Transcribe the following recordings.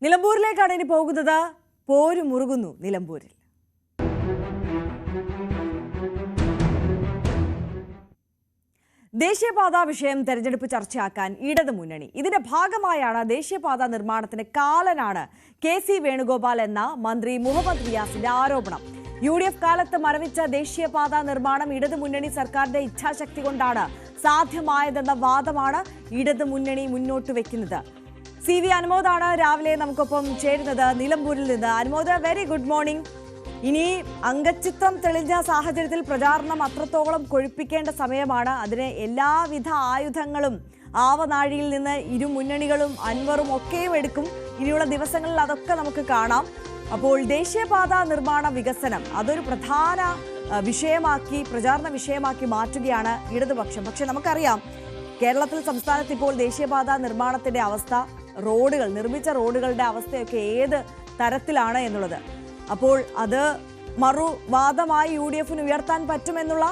നിലമ്പൂരിലേക്കാണ് ഇനി പോകുന്നത്. പോരുമുറുകുന്നു നിലമ്പൂരിൽ. ദേശീയപാത വിഷയം തെരഞ്ഞെടുപ്പ് ചർച്ചയാക്കാൻ ഇടതു മുന്നണി. ഇതിന്റെ ഭാഗമായാണ് ദേശീയപാത നിർമ്മാണത്തിന് കാലനാണ് KC വേണുഗോപാൽ എന്ന മന്ത്രി മുഹമ്മദ് റിയാസിന്റെ ആരോപണം. UDF കാലത്ത് മരവിച്ച ദേശീയപാത നിർമ്മാണം ഇടതു മുന്നണി സർക്കാരിന്റെ ഇച്ഛാശക്തി കൊണ്ടാണ് സാധ്യമായതെന്ന വാദമാണ് ഇടതു മുന്നണി മുന്നോട്ട് വെക്കുന്നത്. CV അനുമോദാണ് രാവിലെ നമുക്കൊപ്പം ചേരുന്നത് നിലമ്പൂരിൽ നിന്ന്. Anumod, very good morning. ഇനി അംഗചിത്രം തെളിഞ്ഞ സാഹചര്യത്തിൽ പ്രചാരണം അത്രത്തോളം കൊഴുപ്പിക്കേണ്ട സമയമാണ്. അതിന് എല്ലാവിധ ആയുധങ്ങളും ആവനാഴിയിൽ നിന്ന് ഇരു മുന്നണികളും അൻവറും ഒക്കെയും എടുക്കും. ഇനിയുള്ള ദിവസങ്ങളിൽ അതൊക്കെ നമുക്ക് കാണാം. അപ്പോൾ ദേശീയപാത നിർമ്മാണ വികസനം അതൊരു പ്രധാന വിഷയമാക്കി, പ്രചാരണ വിഷയമാക്കി മാറ്റുകയാണ് ഇടതുപക്ഷം. പക്ഷെ നമുക്കറിയാം, കേരളത്തിൽ സംസ്ഥാനത്ത് ഇപ്പോൾ ദേശീയപാത നിർമ്മാണത്തിന്റെ അവസ്ഥ, റോഡുകൾ, നിർമ്മിച്ച റോഡുകളുടെ അവസ്ഥയൊക്കെ ഏത് തരത്തിലാണ് എന്നുള്ളത്. അപ്പോൾ അത് മറുവാദമായി UDFന് ഉയർത്താൻ പറ്റുമെന്നുള്ള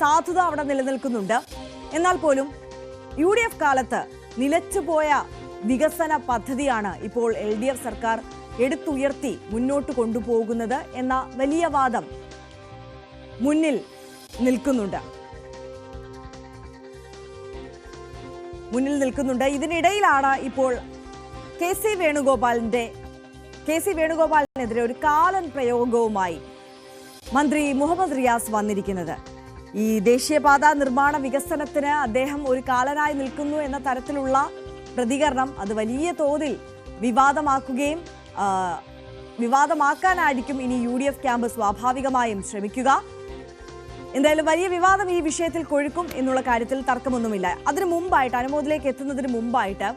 സാധ്യത അവിടെ നിലനിൽക്കുന്നുണ്ട്. എന്നാൽ പോലും UDF കാലത്ത് നിലച്ചുപോയ വികസന പദ്ധതിയാണ് ഇപ്പോൾ LDF സർക്കാർ എടുത്തുയർത്തി മുന്നോട്ട് കൊണ്ടുപോകുന്നത് എന്ന വലിയ വാദം മുന്നിൽ നിൽക്കുന്നുണ്ട്. ഇതിനിടയിലാണ് ഇപ്പോൾ KC വേണുഗോപാലിനെതിരെ ഒരു കാലൻ പ്രയോഗവുമായി മന്ത്രി മുഹമ്മദ് റിയാസ് വന്നിരിക്കുന്നത്. ഈ ദേശീയപാത നിർമ്മാണ വികസനത്തിന് അദ്ദേഹം ഒരു കാലനായി നിൽക്കുന്നു എന്ന തരത്തിലുള്ള പ്രതികരണം അത് വലിയ തോതിൽ വിവാദമാക്കാനായിരിക്കും ഇനി UDF ക്യാമ്പ് സ്വാഭാവികമായും ശ്രമിക്കുക. എന്തായാലും വലിയ വിവാദം ഈ വിഷയത്തിൽ കൊഴുക്കും എന്നുള്ള കാര്യത്തിൽ തർക്കമൊന്നുമില്ല. അതിനു മുമ്പായിട്ട്, അനുമോദിലേക്ക് എത്തുന്നതിന് മുമ്പായിട്ട്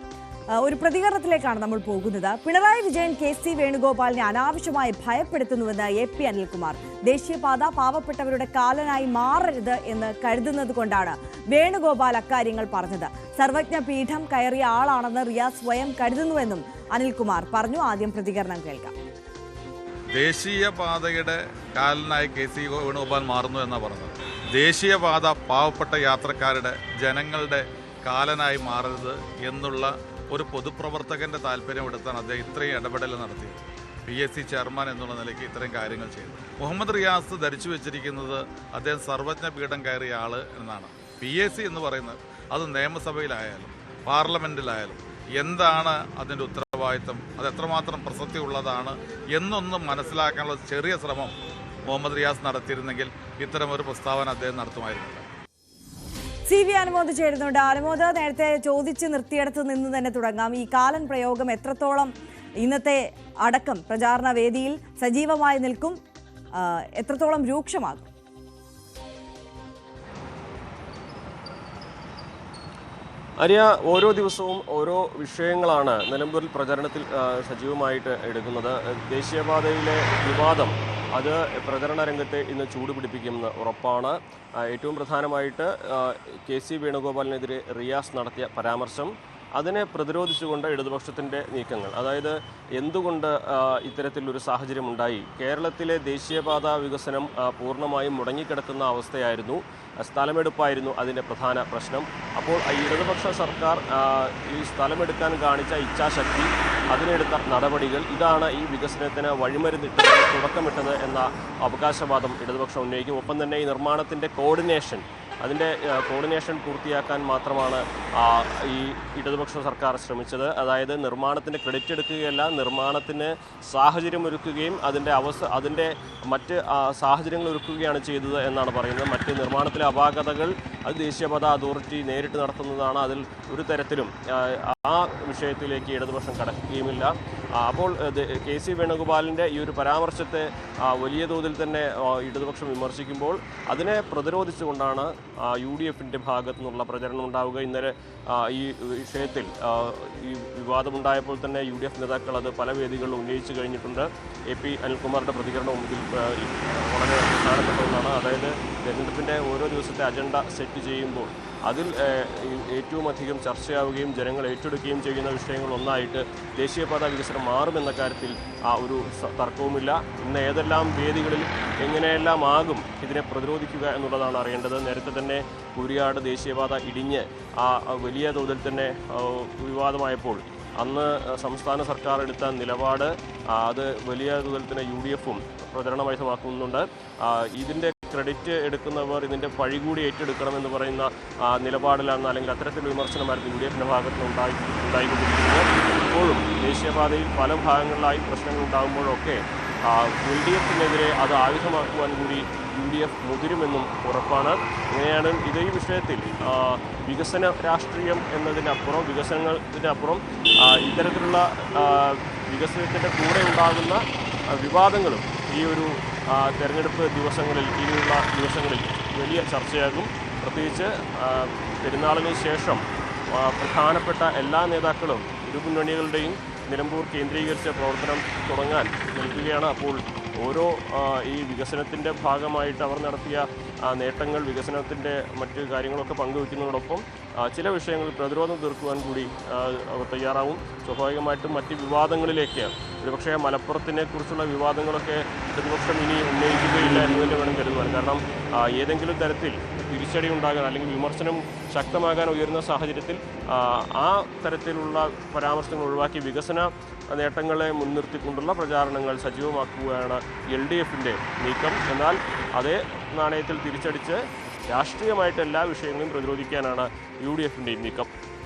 ഒരു പ്രതികരണത്തിലേക്കാണ് നമ്മൾ പോകുന്നത്. പിണറായി വിജയൻ KC വേണുഗോപാലിനെ അനാവശ്യമായി ഭയപ്പെടുത്തുന്നുവെന്ന് AP അനിൽകുമാർ. ദേശീയപാത പാവപ്പെട്ടവരുടെ കാലനായി മാറരുത് എന്ന് കരുതുന്നത് കൊണ്ടാണ് വേണുഗോപാൽ അക്കാര്യങ്ങൾ പറഞ്ഞത്. സർവജ്ഞ പീഠം കയറിയ ആളാണെന്ന് റിയാസ് സ്വയം കരുതുന്നുവെന്നും അനിൽകുമാർ പറഞ്ഞു. ആദ്യം പ്രതികരണം കേൾക്കാം. ദേശീയപാതയുടെ കാലനായി KC വേണുഗോപാൽ മാറുന്നു എന്നാണ് പറഞ്ഞത്. ദേശീയപാത പാവപ്പെട്ട യാത്രക്കാരുടെ, ജനങ്ങളുടെ കാലനായി മാറരുത് എന്നുള്ള ഒരു പൊതുപ്രവർത്തകന്റെ താല്പര്യം എടുത്താണ് അദ്ദേഹം ഇത്രയും ഇടപെടൽ നടത്തിയത്. PSC ചെയർമാൻ എന്നുള്ള നിലയ്ക്ക് ഇത്രയും കാര്യങ്ങൾ ചെയ്തു. മുഹമ്മദ് റിയാസ് ധരിച്ചു വെച്ചിരിക്കുന്നത് അദ്ദേഹം സർവജ്ഞ പീഠം കയറിയ ആള് എന്നാണ്. PSC എന്ന് പറയുന്നത് അത് നിയമസഭയിലായാലും പാർലമെന്റിലായാലും എന്താണ് അതിൻ്റെ ഉത്തരവാദിത്തം, അത് എത്രമാത്രം പ്രസക്തി ഉള്ളതാണ് എന്നൊന്നും മനസ്സിലാക്കാനുള്ള ചെറിയ ശ്രമം മുഹമ്മദ് റിയാസ് നടത്തിയിരുന്നെങ്കിൽ ഇത്തരമൊരു പ്രസ്താവന അദ്ദേഹം നടത്തുമായിരുന്നില്ല. CV അനുമോദ് ചേരുന്നുണ്ട്. അനുമോദ്, നേരത്തെ ചോദിച്ച് നിർത്തിയിടത്ത് നിന്ന് തന്നെ തുടങ്ങാം. ഈ കാലൻ പ്രയോഗം എത്രത്തോളം ഇന്നത്തെ അടക്കം പ്രചാരണ വേദിയിൽ സജീവമായി നിൽക്കും, എത്രത്തോളം രൂക്ഷമാകും? ആര്യ, ഓരോ ദിവസവും ഓരോ വിഷയങ്ങളാണ് നിലമ്പൂരിൽ പ്രചരണത്തിൽ സജീവമായിട്ട് എടുക്കുന്നത്. ദേശീയപാതയിലെ വിവാദം അത് പ്രചരണ രംഗത്തെ ഇന്ന് ചൂടുപിടിപ്പിക്കുമെന്ന് ഉറപ്പാണ്. ഏറ്റവും പ്രധാനമായിട്ട് KC വേണുഗോപാലിനെതിരെ റിയാസ് നടത്തിയ പരാമർശം, അതിനെ പ്രതിരോധിച്ചുകൊണ്ട് ഇടതുപക്ഷത്തിൻ്റെ നീക്കങ്ങൾ, അതായത് എന്തുകൊണ്ട് ഇത്തരത്തിലൊരു സാഹചര്യം ഉണ്ടായി, കേരളത്തിലെ ദേശീയപാത വികസനം പൂർണ്ണമായും മുടങ്ങിക്കിടക്കുന്ന അവസ്ഥയായിരുന്നു, സ്ഥലമെടുപ്പായിരുന്നു അതിൻ്റെ പ്രധാന പ്രശ്നം. അപ്പോൾ ഇടതുപക്ഷ സർക്കാർ ഈ സ്ഥലമെടുക്കാൻ കാണിച്ച ഇച്ഛാശക്തി, അതിനെടുത്ത നടപടികൾ, ഇതാണ് ഈ വികസനത്തിന് വഴിമരുന്നിട്ടത്, തുടക്കമിട്ടത് എന്ന അവകാശവാദം ഇടതുപക്ഷം ഉന്നയിക്കും. ഒപ്പം തന്നെ ഈ നിർമ്മാണത്തിൻ്റെ കോർഡിനേഷൻ പൂർത്തിയാക്കാൻ മാത്രമാണ് ഈ ഇടതുപക്ഷ സർക്കാർ ശ്രമിച്ചത്. അതായത് നിർമ്മാണത്തിൻ്റെ ക്രെഡിറ്റ് എടുക്കുകയല്ല, നിർമ്മാണത്തിന് സാഹചര്യം ഒരുക്കുകയും അതിൻ്റെ മറ്റ് സാഹചര്യങ്ങൾ ഒരുക്കുകയാണ് ചെയ്തത് എന്നാണ് പറയുന്നത്. മറ്റ് നിർമ്മാണത്തിലെ അപാകതകൾ അത് ദേശീയപാത അതോറിറ്റി നേരിട്ട് നടത്തുന്നതാണ്. അതിൽ ഒരു തരത്തിലും ആ വിഷയത്തിലേക്ക് ഇടതുപക്ഷം കടക്കുകയുമില്ല. അപ്പോൾ KC വേണുഗോപാലിൻ്റെ ഈ ഒരു പരാമർശത്തെ വലിയ തോതിൽ തന്നെ ഇടതുപക്ഷം വിമർശിക്കുമ്പോൾ അതിനെ പ്രതിരോധിച്ചുകൊണ്ടാണ് UDFൻ്റെ ഭാഗത്തു നിന്നുള്ള പ്രചരണം ഉണ്ടാവുക. ഇന്നലെ ഈ വിഷയത്തിൽ ഈ വിവാദമുണ്ടായപ്പോൾ തന്നെ UDF നേതാക്കൾ അത് പല വേദികളിലും ഉന്നയിച്ചു കഴിഞ്ഞിട്ടുണ്ട്. AP അനിൽകുമാറിൻ്റെ പ്രതികരണവും ഇതിൽ വളരെ പ്രധാനപ്പെട്ട ഒന്നാണ്. അതായത് തെരഞ്ഞെടുപ്പിൻ്റെ ഓരോ ദിവസത്തെ അജണ്ട സെറ്റ് ചെയ്യുമ്പോൾ അതിൽ ഏറ്റവും അധികം ചർച്ചയാവുകയും ജനങ്ങൾ ഏറ്റെടുക്കുകയും ചെയ്യുന്ന വിഷയങ്ങളൊന്നായിട്ട് ദേശീയപാത വികസനം മാറുമെന്ന കാര്യത്തിൽ ഒരു തർക്കവുമില്ല. ഇന്ന് ഏതെല്ലാം വേദികളിൽ എങ്ങനെയെല്ലാം ആകും ഇതിനെ പ്രതിരോധിക്കുക എന്നുള്ളതാണ് അറിയേണ്ടത്. നേരത്തെ തന്നെ കുരിയാട് ദേശീയപാത ഇടിഞ്ഞ് വലിയ തോതിൽ തന്നെ വിവാദമായപ്പോൾ അന്ന് സംസ്ഥാന സർക്കാർ എടുത്ത നിലപാട് അത് വലിയ തോതിൽ തന്നെ UDF-ഉം പ്രചരണമായുമാക്കുന്നുണ്ട്. ഇതിൻ്റെ ക്രെഡിറ്റ് എടുക്കുന്നവർ ഇതിൻ്റെ പഴി കൂടി ഏറ്റെടുക്കണമെന്ന് പറയുന്ന നിലപാടിലാണ്, അല്ലെങ്കിൽ അത്തരത്തിലുള്ള വിമർശനമായിരുന്നു UDF-ൻ്റെ ഭാഗത്ത് ഉണ്ടായിക്കൊണ്ടിരിക്കുന്നത്. ഇപ്പോഴും ദേശീയപാതയിൽ പല ഭാഗങ്ങളിലായി പ്രശ്നങ്ങൾ ഉണ്ടാകുമ്പോഴൊക്കെ LDF-നെതിരെ അത് ആയുധമാക്കുവാൻ കൂടി UDF മുതിരുമെന്നും ഉറപ്പാണ്. ഇങ്ങനെയാണ് ഈ വിഷയത്തിൽ വികസന രാഷ്ട്രീയം എന്നതിനപ്പുറം, വികസനത്തിനപ്പുറം ഇത്തരത്തിലുള്ള വികസനത്തിൻ്റെ കൂടെ ഉണ്ടാകുന്ന വിവാദങ്ങളും ഈ ഒരു തെരഞ്ഞെടുപ്പ് ദിവസങ്ങളിൽ, ഇനിയുള്ള ദിവസങ്ങളിൽ വലിയ ചർച്ചയാകും. പ്രത്യേകിച്ച് പെരുന്നാളിന് ശേഷം പ്രധാനപ്പെട്ട എല്ലാ നേതാക്കളും ഇരുമുന്നണികളുടെയും നിലമ്പൂർ കേന്ദ്രീകരിച്ച പ്രവർത്തനം തുടങ്ങാൻ നിൽക്കുകയാണ്. അപ്പോൾ ഓരോ ഈ വികസനത്തിൻ്റെ ഭാഗമായിട്ട് അവർ നടത്തിയ നേട്ടങ്ങൾ, വികസനത്തിൻ്റെ മറ്റ് കാര്യങ്ങളൊക്കെ പങ്കുവയ്ക്കുന്നതോടൊപ്പം ചില വിഷയങ്ങളിൽ പ്രതിരോധം തീർക്കുവാൻ കൂടി അവർ തയ്യാറാവും. സ്വാഭാവികമായിട്ടും മറ്റ് വിവാദങ്ങളിലേക്ക്, ഒരുപക്ഷേ മലപ്പുറത്തിനെ കുറിച്ചുള്ള വിവാദങ്ങളൊക്കെ പ്രതിപക്ഷം ഇനി ഉന്നയിക്കുകയില്ല എന്ന് തന്നെ വേണം കരുതുവാൻ. കാരണം ഏതെങ്കിലും തരത്തിൽ തിരിച്ചടി ഉണ്ടാകാൻ അല്ലെങ്കിൽ വിമർശനം ശക്തമാകാൻ ഉയരുന്ന സാഹചര്യത്തിൽ ആ തരത്തിലുള്ള പരാമർശങ്ങൾ ഒഴിവാക്കി വികസന നേട്ടങ്ങളെ മുൻനിർത്തിക്കൊണ്ടുള്ള പ്രചാരണങ്ങൾ സജീവമാക്കുകയാണ് LDF-ൻ്റെ നീക്കം. എന്നാൽ അതേ നാണയത്തിൽ തിരിച്ചടിച്ച് രാഷ്ട്രീയമായിട്ട് എല്ലാ വിഷയങ്ങളും പ്രതിരോധിക്കാനാണ് UDF-ൻ്റെ നീക്കം.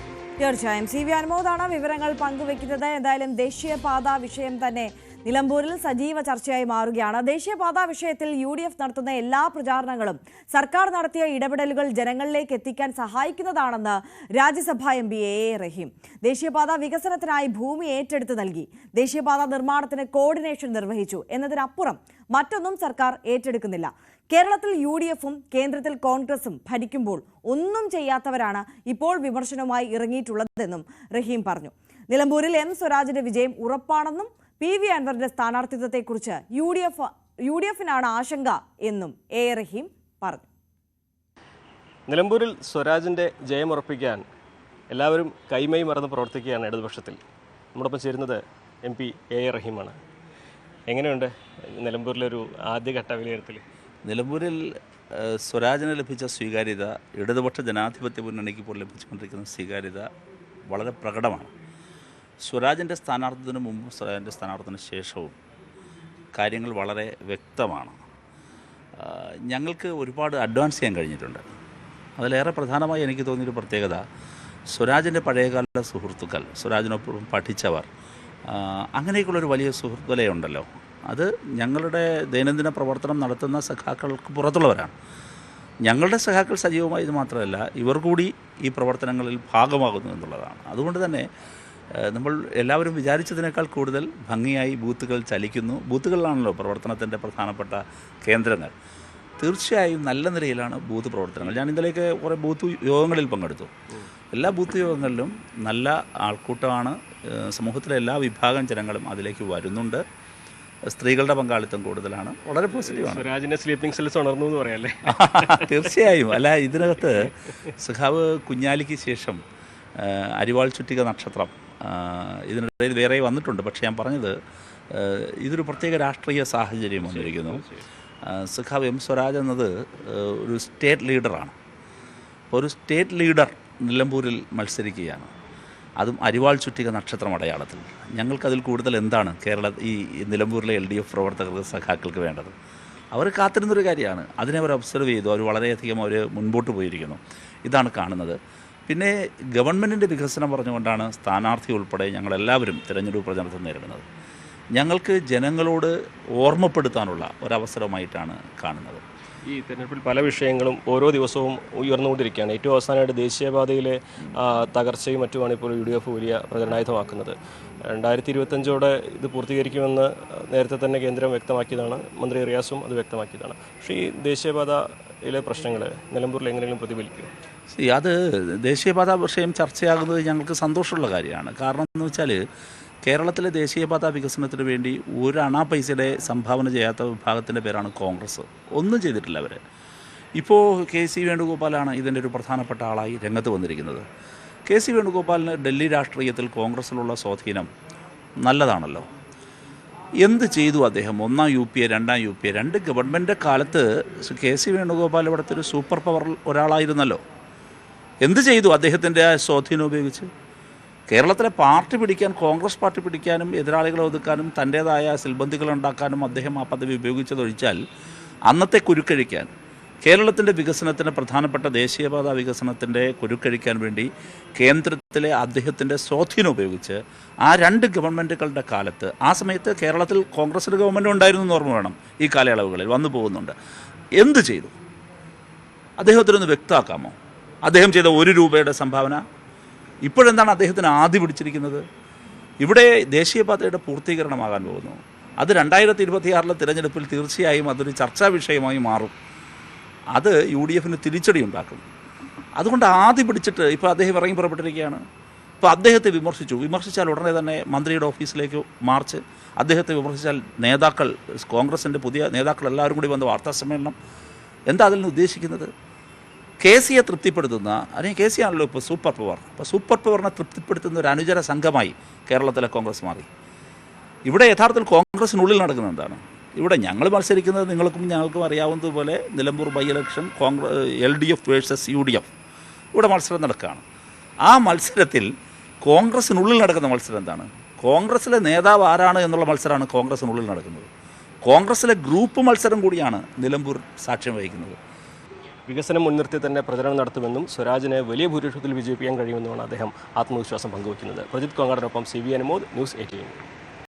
തീർച്ചയായും CV അനുമോദാണ് വിവരങ്ങൾ പങ്കുവെക്കുന്നത്. എന്തായാലും ദേശീയപാത വിഷയം തന്നെ നിലമ്പൂരിൽ സജീവ ചർച്ചയായി മാറുകയാണ്. ദേശീയപാത വിഷയത്തിൽ UDF നടത്തുന്ന എല്ലാ പ്രചാരണങ്ങളും സർക്കാർ നടത്തിയ ഇടപെടലുകൾ ജനങ്ങളിലേക്ക് എത്തിക്കാൻ സഹായിക്കുന്നതാണെന്ന് രാജ്യസഭാ MP A.A. റഹീം. ദേശീയപാത വികസനത്തിനായി ഭൂമി ഏറ്റെടുത്ത് നൽകി, ദേശീയപാത നിർമ്മാണത്തിന് കോർഡിനേഷൻ നിർവഹിച്ചു എന്നതിനപ്പുറം മറ്റൊന്നും സർക്കാർ ഏറ്റെടുക്കുന്നില്ല. കേരളത്തിൽ UDF-ഉം കേന്ദ്രത്തിൽ കോൺഗ്രസും ഭരിക്കുമ്പോൾ ഒന്നും ചെയ്യാത്തവരാണ് ഇപ്പോൾ വിമർശനവുമായി ഇറങ്ങിയിട്ടുള്ളതെന്നും റഹീം പറഞ്ഞു. നിലമ്പൂരിൽ M. സ്വരാജിന്റെ വിജയം ഉറപ്പാണെന്നും PV അൻവറിന്റെ സ്ഥാനാർത്ഥിത്വത്തെക്കുറിച്ച് UDF-നാണ് ആശങ്ക എന്നും A. റഹീം പറഞ്ഞു. നിലമ്പൂരിൽ സ്വരാജിൻ്റെ ജയമുറപ്പിക്കാൻ എല്ലാവരും കൈമൈ മറന്ന് പ്രവർത്തിക്കുകയാണ് ഇടതുപക്ഷത്തിൽ. നമ്മോടൊപ്പം ചേരുന്നത് MP A. റഹീമാണ്. എങ്ങനെയുണ്ട് നിലമ്പൂരിലൊരു ആദ്യഘട്ട വിലയിരുത്തൽ? നിലമ്പൂരിൽ സ്വരാജിന് ലഭിച്ച സ്വീകാര്യത, ഇടതുപക്ഷ ജനാധിപത്യ മുന്നണിക്ക് ഇപ്പോൾ ലഭിച്ചുകൊണ്ടിരിക്കുന്ന സ്വീകാര്യത വളരെ പ്രകടമാണ്. സ്വരാജിൻ്റെ സ്ഥാനാർത്ഥിത്തിന് മുമ്പും സ്വരാജിൻ്റെ സ്ഥാനാർത്ഥിന് ശേഷവും കാര്യങ്ങൾ വളരെ വ്യക്തമാണ്. ഞങ്ങൾക്ക് ഒരുപാട് അഡ്വാൻസ് ചെയ്യാൻ കഴിഞ്ഞിട്ടുണ്ട്. അതിലേറെ പ്രധാനമായി എനിക്ക് തോന്നിയൊരു പ്രത്യേകത, സ്വരാജിൻ്റെ പഴയകാല സുഹൃത്തുക്കൾ, സ്വരാജിനൊപ്പം പഠിച്ചവർ, അങ്ങനെയൊക്കെയുള്ളൊരു വലിയ സുഹൃത്ത് വലയുണ്ടല്ലോ, അത് ഞങ്ങളുടെ ദൈനംദിന പ്രവർത്തനം നടത്തുന്ന സഖാക്കൾക്ക് പുറത്തുള്ളവരാണ്. ഞങ്ങളുടെ സഖാക്കൾ സജീവമായത് മാത്രമല്ല, ഇവർ കൂടി ഈ പ്രവർത്തനങ്ങളിൽ ഭാഗമാകുന്നു എന്നുള്ളതാണ്. അതുകൊണ്ട് തന്നെ നമ്മൾ എല്ലാവരും വിചാരിച്ചതിനേക്കാൾ കൂടുതൽ ഭംഗിയായി ബൂത്തുകൾ ചലിക്കുന്നു. ബൂത്തുകളിലാണല്ലോ പ്രവർത്തനത്തിൻ്റെ പ്രധാനപ്പെട്ട കേന്ദ്രങ്ങൾ. തീർച്ചയായും നല്ല നിലയിലാണ് ബൂത്ത് പ്രവർത്തനങ്ങൾ. ഞാൻ ഇന്നലെയൊക്കെ കുറേ ബൂത്ത് യോഗങ്ങളിൽ പങ്കെടുത്തു. എല്ലാ ബൂത്ത് യോഗങ്ങളിലും നല്ല ആൾക്കൂട്ടമാണ്. സമൂഹത്തിലെ എല്ലാ വിഭാഗം ജനങ്ങളും അതിലേക്ക് വരുന്നുണ്ട്. സ്ത്രീകളുടെ പങ്കാളിത്തം കൂടുതലാണ്. വളരെ പോസിറ്റീവാണ്. സ്വരാജിൻ്റെ സ്ലീപ്പിംഗ് സെൽസ് ഉണർന്നു എന്ന് പറയാമല്ലേ? തീർച്ചയായും. അല്ല, ഇതിനകത്ത് സഖാവ് കുഞ്ഞാലിക്ക് ശേഷം അരിവാൾ ചുറ്റിക നക്ഷത്രം ഇതിനിടയിൽ വേറെ വന്നിട്ടുണ്ട്. പക്ഷേ ഞാൻ പറഞ്ഞത്, ഇതൊരു പ്രത്യേക രാഷ്ട്രീയ സാഹചര്യം വന്നിരിക്കുന്നു. സഖാവ് M. സ്വരാജ് എന്നത് ഒരു സ്റ്റേറ്റ് ലീഡറാണ്. ഒരു സ്റ്റേറ്റ് ലീഡർ നിലമ്പൂരിൽ മത്സരിക്കുകയാണ്, അതും അരിവാൾ ചുറ്റിക നക്ഷത്രം അടയാളത്തിൽ. ഞങ്ങൾക്കതിൽ കൂടുതൽ എന്താണ് ഈ നിലമ്പൂരിലെ LDF പ്രവർത്തകർക്ക്, സഖാക്കൾക്ക് വേണ്ടത്? അവർ കാത്തിരുന്നൊരു കാര്യമാണ്. അതിനെ അവർ ഒബ്സർവ് ചെയ്തു. അവർ വളരെയധികം മുൻപോട്ട് പോയിരിക്കുന്നു. ഇതാണ് കാണുന്നത്. പിന്നെ ഗവൺമെൻറ്റിൻ്റെ വികസനം പറഞ്ഞുകൊണ്ടാണ് സ്ഥാനാർത്ഥി ഉൾപ്പെടെ ഞങ്ങളെല്ലാവരും തിരഞ്ഞെടുപ്പ് പ്രചരണത്തിൽ നേരിടുന്നത്. ഞങ്ങൾക്ക് ജനങ്ങളോട് ഓർമ്മപ്പെടുത്താനുള്ള ഒരവസരമായിട്ടാണ് കാണുന്നത്. ഈ തെരഞ്ഞെടുപ്പിൽ പല വിഷയങ്ങളും ഓരോ ദിവസവും ഉയർന്നുകൊണ്ടിരിക്കുകയാണ്. ഏറ്റവും അവസാനമായിട്ട് ദേശീയപാതയിലെ തകർച്ചയും മറ്റുമാണ് ഇപ്പോൾ UDF വലിയ പ്രചരണായുധമാക്കുന്നത്. 2025 ഇത് പൂർത്തീകരിക്കുമെന്ന് നേരത്തെ തന്നെ കേന്ദ്രം വ്യക്തമാക്കിയതാണ്. മന്ത്രി റിയാസും അത് വ്യക്തമാക്കിയതാണ്. പക്ഷേ ഈ ദേശീയപാതയിലെ പ്രശ്നങ്ങൾ നിലമ്പൂരിൽ എങ്ങനെയെങ്കിലും പ്രതിഫലിക്കും? അത് ദേശീയപാത വിഷയം ചർച്ചയാകുന്നത് ഞങ്ങൾക്ക് സന്തോഷമുള്ള കാര്യമാണ്. കാരണം എന്ന് വെച്ചാൽ, കേരളത്തിലെ ദേശീയപാത വികസനത്തിന് വേണ്ടി ഒരു അണാ പൈസയുടെ സംഭാവന ചെയ്യാത്ത വിഭാഗത്തിൻ്റെ പേരാണ് കോൺഗ്രസ്. ഒന്നും ചെയ്തിട്ടില്ല അവർ. ഇപ്പോൾ KC വേണുഗോപാലാണ് ഇതിൻ്റെ ഒരു പ്രധാനപ്പെട്ട ആളായി രംഗത്ത് വന്നിരിക്കുന്നത്. KC വേണുഗോപാലിന് ഡൽഹി രാഷ്ട്രീയത്തിൽ കോൺഗ്രസ്സിലുള്ള സ്വാധീനം നല്ലതാണല്ലോ. എന്ത് ചെയ്തു അദ്ദേഹം? 1ാം UPA, 2ാം UPA, 2 ഗവൺമെൻറ് കാലത്ത് KC വേണുഗോപാൽ ഇവിടുത്തെ ഒരു സൂപ്പർ പവർ ഒരാളായിരുന്നല്ലോ. എന്ത് ചെയ്തു അദ്ദേഹത്തിൻ്റെ ആ സ്വാധീനം ഉപയോഗിച്ച്? കേരളത്തിലെ പാർട്ടി പിടിക്കാൻ, കോൺഗ്രസ് പാർട്ടി പിടിക്കാനും എതിരാളികളെ ഒതുക്കാനും തൻ്റേതായ സിൽബന്ധികൾ ഉണ്ടാക്കാനും അദ്ദേഹം ആ പദവി ഉപയോഗിച്ചതൊഴിച്ചാൽ അന്നത്തെ കുരുക്കഴിക്കാൻ, കേരളത്തിൻ്റെ വികസനത്തിന്, പ്രധാനപ്പെട്ട ദേശീയപാത വികസനത്തിൻ്റെ കുരുക്കഴിക്കാൻ വേണ്ടി കേന്ദ്രത്തിലെ അദ്ദേഹത്തിൻ്റെ സ്വാധീനം ഉപയോഗിച്ച് ആ 2 ഗവൺമെൻറ്റുകളുടെ കാലത്ത്, ആ സമയത്ത് കേരളത്തിൽ കോൺഗ്രസിൻ്റെ ഗവൺമെൻറ് ഉണ്ടായിരുന്നു എന്ന് ഓർമ്മ വേണം, ഈ കാലയളവുകളിൽ വന്നു പോകുന്നുണ്ട്, എന്ത് ചെയ്തു? അദ്ദേഹത്തിനൊന്ന് വ്യക്തമാക്കാമോ? അദ്ദേഹം ചെയ്ത 1 രൂപയുടെ സംഭാവന ഇപ്പോഴെന്താണ് അദ്ദേഹത്തിന് ആദ്യം പിടിച്ചിരിക്കുന്നത്? ഇവിടെ ദേശീയപാതയുടെ പൂർത്തീകരണമാകാൻ പോകുന്നു. അത് 2026 തിരഞ്ഞെടുപ്പിൽ തീർച്ചയായും അതൊരു ചർച്ചാ വിഷയമായി മാറും. അത് UDF തിരിച്ചടി ഉണ്ടാക്കും. അതുകൊണ്ട് ആദ്യം പിടിച്ചിട്ട് ഇപ്പോൾ അദ്ദേഹം ഇറങ്ങി പുറപ്പെട്ടിരിക്കുകയാണ്. ഇപ്പോൾ അദ്ദേഹത്തെ വിമർശിച്ചാൽ ഉടനെ തന്നെ മന്ത്രിയുടെ ഓഫീസിലേക്ക് മാർച്ച്, അദ്ദേഹത്തെ വിമർശിച്ചാൽ നേതാക്കൾ, കോൺഗ്രസിൻ്റെ പുതിയ നേതാക്കൾ എല്ലാവരും കൂടി വന്ന് വാർത്താ സമ്മേളനം. എന്താ അതിൽ നിന്ന് ഉദ്ദേശിക്കുന്നത്? KCയെ തൃപ്തിപ്പെടുത്തുന്ന, അല്ലെങ്കിൽ KC ആണല്ലോ ഇപ്പോൾ സൂപ്പർ പവർ, അപ്പോൾ സൂപ്പർ പവറിനെ തൃപ്തിപ്പെടുത്തുന്ന ഒരു അനുചര സംഘമായി കേരളത്തിലെ കോൺഗ്രസ് മാറി. ഇവിടെ യഥാർത്ഥത്തിൽ കോൺഗ്രസിനുള്ളിൽ നടക്കുന്നത് എന്താണ്? ഇവിടെ ഞങ്ങൾ മത്സരിക്കുന്നത് നിങ്ങൾക്കും ഞങ്ങൾക്കും അറിയാവുന്നതുപോലെ Nilambur by election LDF versus UDF ഇവിടെ മത്സരം നടക്കുകയാണ്. ആ മത്സരത്തിൽ കോൺഗ്രസിനുള്ളിൽ നടക്കുന്ന മത്സരം എന്താണ്? കോൺഗ്രസിലെ നേതാവ് ആരാണ് എന്നുള്ള മത്സരമാണ് കോൺഗ്രസിനുള്ളിൽ നടക്കുന്നത്. കോൺഗ്രസിലെ ഗ്രൂപ്പ് മത്സരം കൂടിയാണ് നിലമ്പൂർ സാക്ഷ്യം വഹിക്കുന്നത്. വികസനം മുൻനിർത്തി തന്നെ പ്രചരണം നടത്തുമെന്നും സ്വരാജിനെ വലിയ ഭൂരിപക്ഷത്തിൽ വിജയിപ്പിക്കാൻ കഴിയുമെന്നുമാണ് അദ്ദേഹം ആത്മവിശ്വാസം പങ്കുവയ്ക്കുന്നത്. പ്രജിത് കോങ്ങാടിനൊപ്പം CB അനുമോദ്, ന്യൂസ് 18.